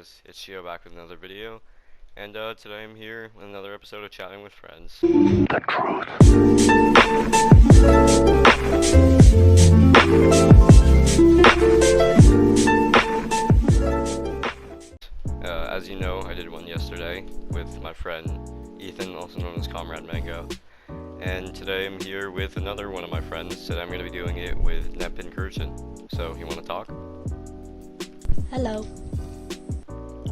guys? It's Shio back with another video, and today I'm here with another episode of Chatting with Friends. The truth. As you know, I did one yesterday with my friend Ethan, also known as Comrade Mango, and today I'm here with another one of my friends. Today I'm going to be doing it with Pincurchin. So, you want to talk? Hello.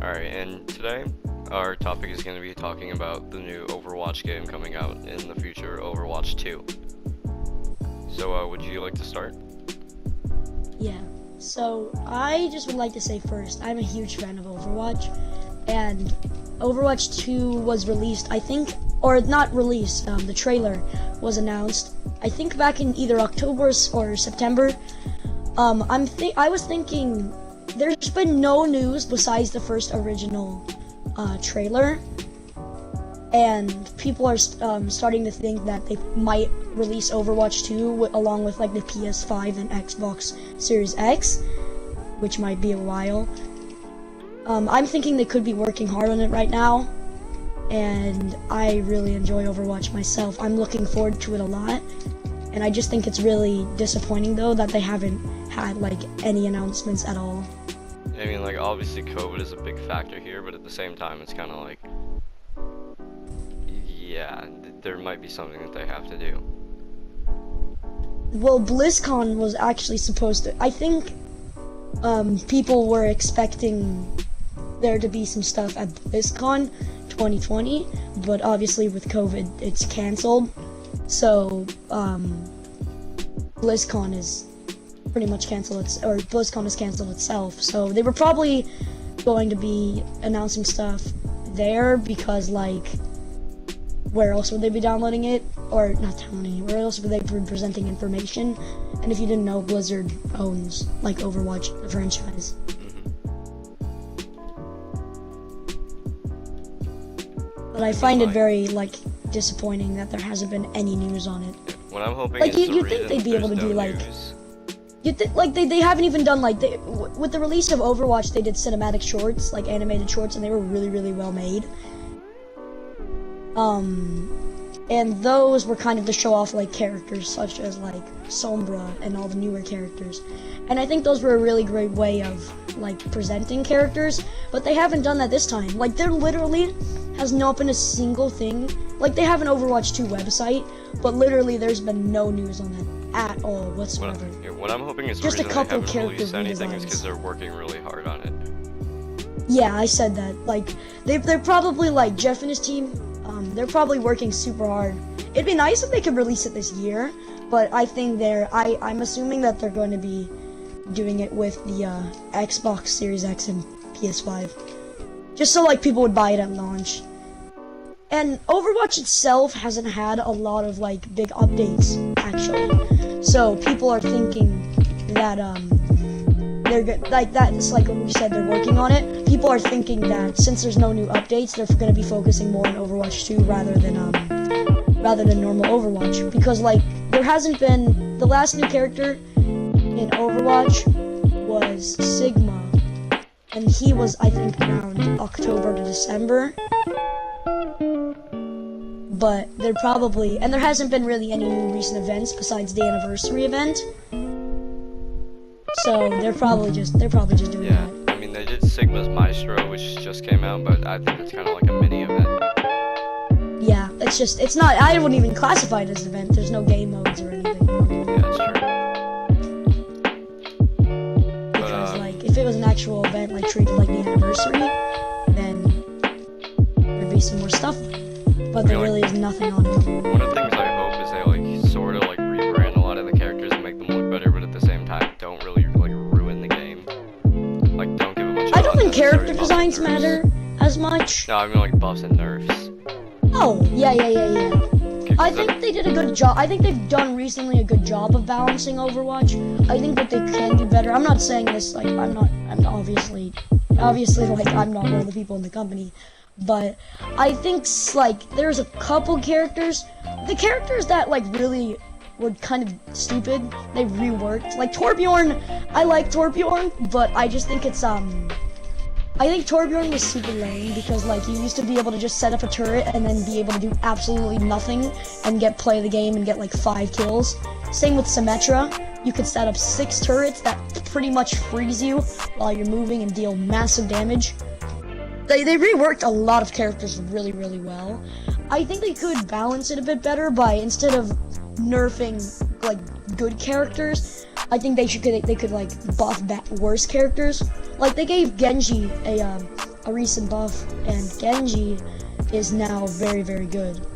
Alright, and today our topic is going to be talking about the new Overwatch game coming out in the future, Overwatch 2. So, would you like to start? Yeah. So, I just would like to say first, I'm a huge fan of Overwatch, and Overwatch 2 was released, I think, or not released, the trailer was announced, I think back in either October or September. I was thinking, there's been no news besides the first original trailer, and people are starting to think that they might release Overwatch 2 along with like the PS5 and Xbox Series X, which might be a while. I'm thinking they could be working hard on it right now, and I really enjoy Overwatch myself. I'm looking forward to it a lot, and I just think it's really disappointing though that they haven't had like any announcements at all. I mean, like, obviously COVID is a big factor here, but at the same time it's kind of like, yeah, there might be something that they have to do. Well, BlizzCon was actually supposed to, I think people were expecting there to be some stuff at BlizzCon 2020, but obviously with COVID it's canceled, so BlizzCon is pretty much canceled, BlizzCon is canceled itself, so they were probably going to be announcing stuff there because, like, where else would they be downloading it? Or not downloading it, where else would they be presenting information? And if you didn't know, Blizzard owns, like, Overwatch, the franchise. But I find it very, like, disappointing that there hasn't been any news on it. What I'm hoping like, is you'd think they'd be able to do, like, they haven't even done, like, with the release of Overwatch, they did cinematic shorts, like animated shorts, and they were really, really well made. And those were kind of to show off, like, characters such as, like, Sombra and all the newer characters. And I think those were a really great way of, like, presenting characters, but they haven't done that this time. Like, there literally has not been a single thing. Like, they have an Overwatch 2 website, but literally there's been no news on it at all whatsoever. What I'm hoping is just a couple character anything is redesigns. because they're working really hard on it. Yeah, I said that. Like, they're probably, like, Jeff and his team, they're probably working super hard. It'd be nice if they could release it this year, but I think I'm assuming that they're going to be doing it with the Xbox Series X and PS5, just so, like, people would buy it at launch. And Overwatch itself hasn't had a lot of, like, big updates, actually. So people are thinking that they're good, like, that's like what we said, they're working on it. People are thinking that since there's no new updates, they're going to be focusing more on Overwatch 2 rather than normal Overwatch, because, like, there hasn't been, the last new character in Overwatch was Sigma, and he was, I think, around October to December. But there hasn't been really any new recent events besides the anniversary event. So they're probably just doing that. Yeah, I mean, they did Sigma's Maestro, which just came out, but I think it's kind of like a mini event. Yeah, it's not, I wouldn't even classify it as an event. There's no game modes or anything. Yeah, that's true. Because, like, if it was an actual event, like, treated like the anniversary, then there'd be some more stuff. But there really is nothing on it. One of the things I hope is they, like, sort of, like, rebrand a lot of the characters and make them look better, but at the same time, don't really, like, ruin the game. Like, don't give a bunch of I don't think character designs matter as much. No, I mean, like, buffs and nerfs. Oh, yeah. I think they did a good job. I think they've done recently a good job of balancing Overwatch. I think that they can do better. I'm not saying this, like, I'm obviously, like, I'm not one of the people in the company. But I think, like, there's a couple characters, the characters that, like, really were kind of stupid, they reworked. Like, Torbjorn, I like Torbjorn, but I just think it's, I think Torbjorn was super lame because like you used to be able to just set up a turret and then be able to do absolutely nothing and play the game and get like 5 kills. Same with Symmetra. You could set up 6 turrets that pretty much freeze you while you're moving and deal massive damage. They reworked a lot of characters really, really well. I think they could balance it a bit better by, instead of nerfing like good characters, I think they could like buff back worse characters. Like they gave Genji a recent buff, and Genji is now very, very good.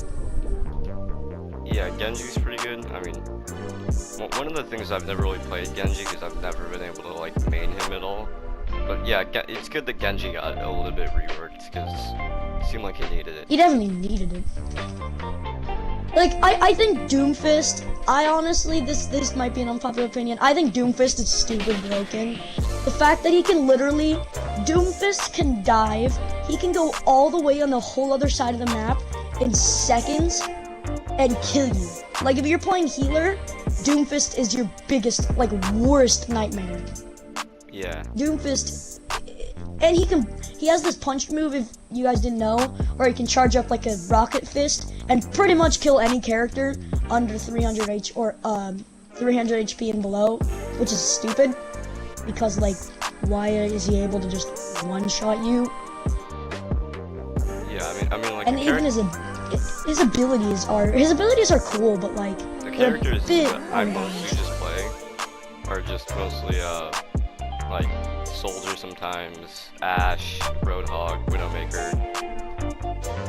Yeah, Genji's pretty good. I mean, one of the things I've never really played Genji because I've never been able to like main him at all. But yeah, it's good that Genji got a little bit reworked because it seemed like he needed it. He definitely needed it. Like, I think Doomfist, I honestly, this might be an unpopular opinion, I think Doomfist is stupid broken. The fact that he can literally, Doomfist can dive, he can go all the way on the whole other side of the map in seconds and kill you. Like, if you're playing healer, Doomfist is your biggest, like, worst nightmare. Yeah. Doomfist, and he has this punch move, if you guys didn't know, where he can charge up like a rocket fist and pretty much kill any character under 300 HP and below, which is stupid, because like, why is he able to just one-shot you? Yeah, I mean like, and even his abilities are cool, but like, the characters that I mostly just play are just mostly like Soldier sometimes, Ashe, Roadhog, Widowmaker,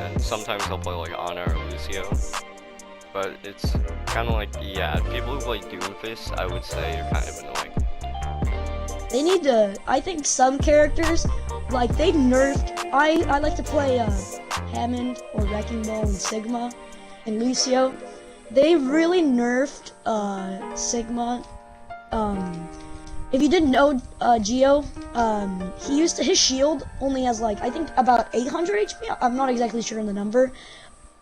and sometimes I'll play like Ana or Lucio. But it's kind of like, yeah, people who play Doomfist, I would say, are kind of annoying. They need to, I think some characters, like they nerfed, I like to play Hammond or Wrecking Ball and Sigma and Lucio. They really nerfed Sigma. If you didn't know Geo, his shield only has like, I think about 800 HP, I'm not exactly sure on the number.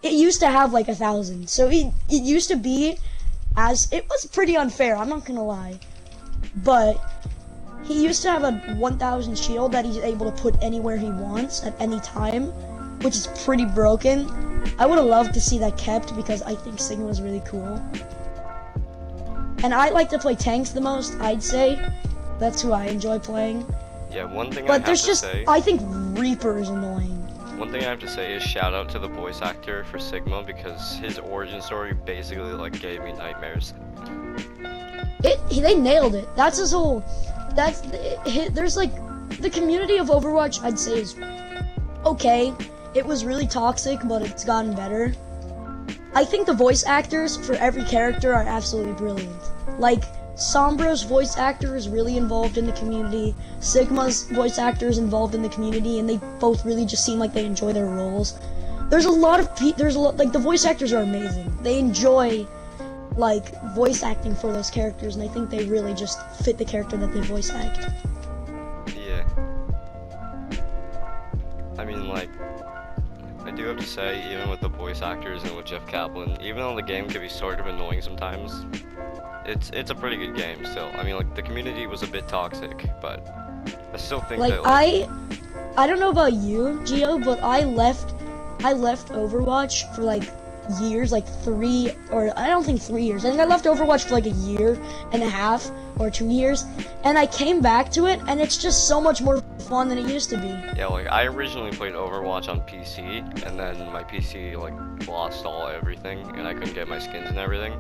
It used to have like 1,000, so it used to be, it was pretty unfair, I'm not gonna lie. But he used to have a 1,000 shield that he's able to put anywhere he wants at any time, which is pretty broken. I would have loved to see that kept because I think Sigma is really cool. And I like to play tanks the most, I'd say. That's who I enjoy playing. Yeah, one thing but there's just, I think Reaper is annoying. One thing I have to say is shout out to the voice actor for Sigma, because his origin story basically like gave me nightmares. They nailed it. That's his whole, there's like, the community of Overwatch I'd say is okay. It was really toxic, but it's gotten better. I think the voice actors for every character are absolutely brilliant. Like, Sombra's voice actor is really involved in the community, Sigma's voice actor is involved in the community, and they both really just seem like they enjoy their roles. There's a lot, like, the voice actors are amazing. They enjoy, like, voice acting for those characters, and I think they really just fit the character that they voice act. Yeah. I mean, like, I do have to say, even with the voice actors and with Jeff Kaplan, even though the game can be sort of annoying sometimes, it's a pretty good game still. I mean, like, the community was a bit toxic, but I still think like, that, like, I don't know about you, Gio, but I left Overwatch for like years, like 3, or I don't think 3 years. I think I left Overwatch for like a year and a half or 2 years, and I came back to it, and it's just so much more fun than it used to be. Yeah, like, I originally played Overwatch on PC, and then my PC, like, lost everything, and I couldn't get my skins and everything.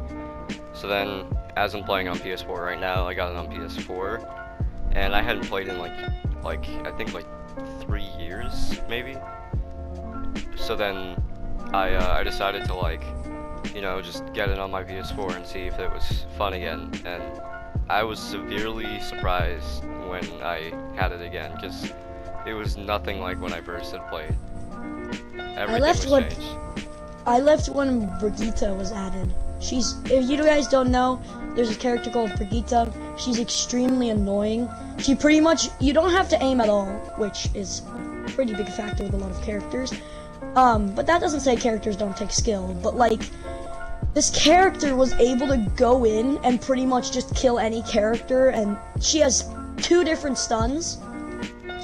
So then, as I'm playing on PS4 right now, I got it on PS4, and I hadn't played in, like, I think, like, 3 years, maybe? So then, I decided to, like, you know, just get it on my PS4 and see if it was fun again, and I was severely surprised when I had it again, because it was nothing like when I first had played. Everything was changed. I left when Brigitte was added. If you guys don't know, there's a character called Brigitte. She's extremely annoying. She pretty much, you don't have to aim at all, which is a pretty big factor with a lot of characters. But that doesn't say characters don't take skill, but like, this character was able to go in and pretty much just kill any character, and she has 2 different stuns.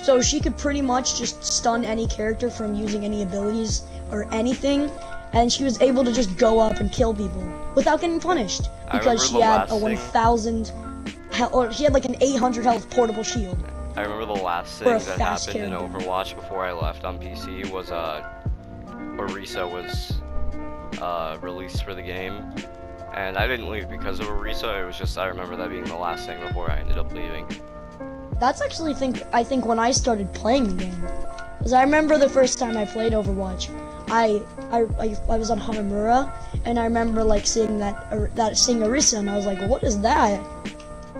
So she could pretty much just stun any character from using any abilities or anything, and she was able to just go up and kill people without getting punished because she had a 1,000 or she had like an 800 health portable shield. I remember the last thing that happened in Overwatch before I left on PC was Orisa was released for the game, and I didn't leave because of Orisa. It was just I remember that being the last thing before I ended up leaving. That's actually I think when I started playing the game, because I remember the first time I played Overwatch, I was on Hanamura, and I remember like seeing seeing Orisa, and I was like, what is that?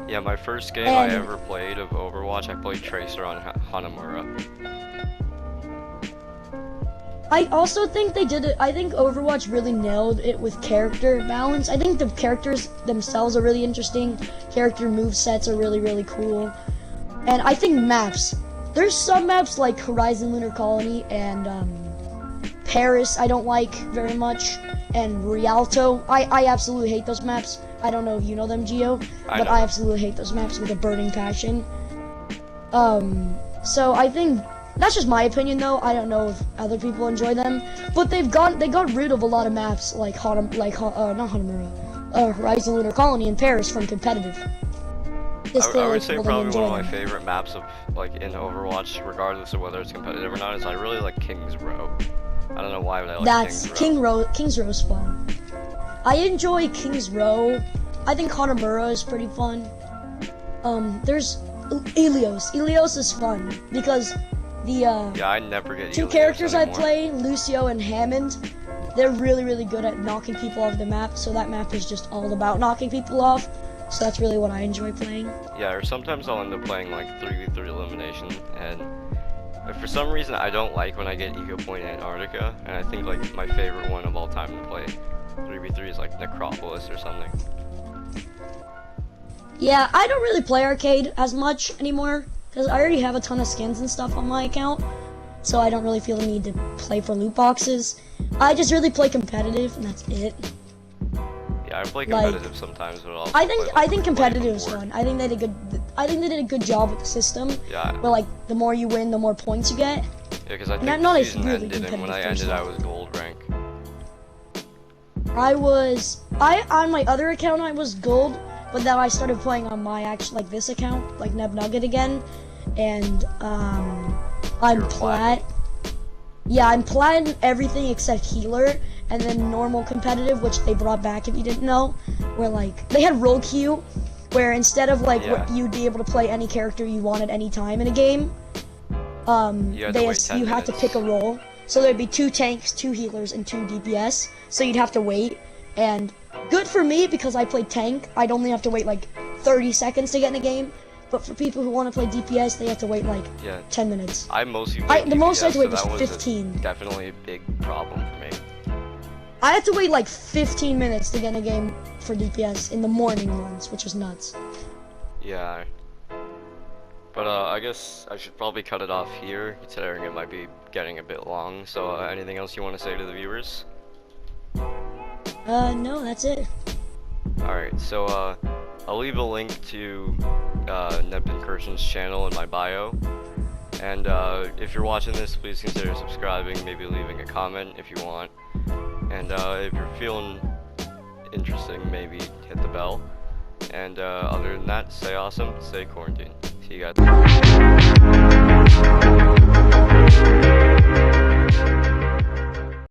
Yeah, my first game I ever played of Overwatch, I played Tracer on Hanamura. I also think they did it. I think Overwatch really nailed it with character balance. I think the characters themselves are really interesting. Character movesets are really, really cool. And I think maps. There's some maps like Horizon Lunar Colony and Paris I don't like very much. And Rialto. I absolutely hate those maps. I don't know if you know them, Gio, but I absolutely hate those maps with a burning passion. So I think that's just my opinion, though. I don't know if other people enjoy them, but they got rid of a lot of maps like not Hanamura, Horizon Lunar Colony and Paris from competitive. I would say probably one of my favorite maps of like in Overwatch, regardless of whether it's competitive or not, is I really like King's Row. I don't know why, but I like King's Row. King's Row's fun. I enjoy King's Row. I think Hanamura is pretty fun. There's Ilios. Ilios is fun because the I never get two Ilios characters anymore. I play, Lucio and Hammond, they're really, really good at knocking people off the map. So that map is just all about knocking people off. So that's really what I enjoy playing. Yeah, or sometimes I'll end up playing like 3v3 elimination, and for some reason I don't like when I get Eco Point Antarctica, and I think like my favorite one of all time to play 3v3 is like Necropolis or something. Yeah, I don't really play arcade as much anymore because I already have a ton of skins and stuff on my account, so I don't really feel the need to play for loot boxes. I just really play competitive, and that's it. Yeah, I play competitive sometimes, but also I think competitive is fun. I think they did a good job with the system. Yeah. Where like the more you win, the more points you get. Yeah, because I think the season ended, and when I ended, I was gold rank. On my other account I was gold, but then I started playing on my this account, like Neb Nugget again, and I'm plat. Yeah, I'm plat in everything except healer, and then normal competitive, which they brought back if you didn't know, where like they had role queue, where instead of like what you'd be able to play any character you wanted any time in a game, you had to pick a role. So there'd be 2 tanks, 2 healers, and 2 DPS. So you'd have to wait, and good for me because I played tank. I'd only have to wait like 30 seconds to get in a game. But for people who want to play DPS, they have to wait like 10 minutes. I mostly played DPS, the most I had to wait was so that 15. Definitely a big problem for me. I had to wait like 15 minutes to get in a game for DPS in the morning runs, which was nuts. Yeah. But I guess I should probably cut it off here, considering it might be getting a bit long. So anything else you want to say to the viewers? No, that's it. Alright, so I'll leave a link to Pincurchin's channel in my bio. And if you're watching this, please consider subscribing, maybe leaving a comment if you want. And if you're feeling interesting, maybe hit the bell. And other than that, stay awesome, stay quarantined. See you guys.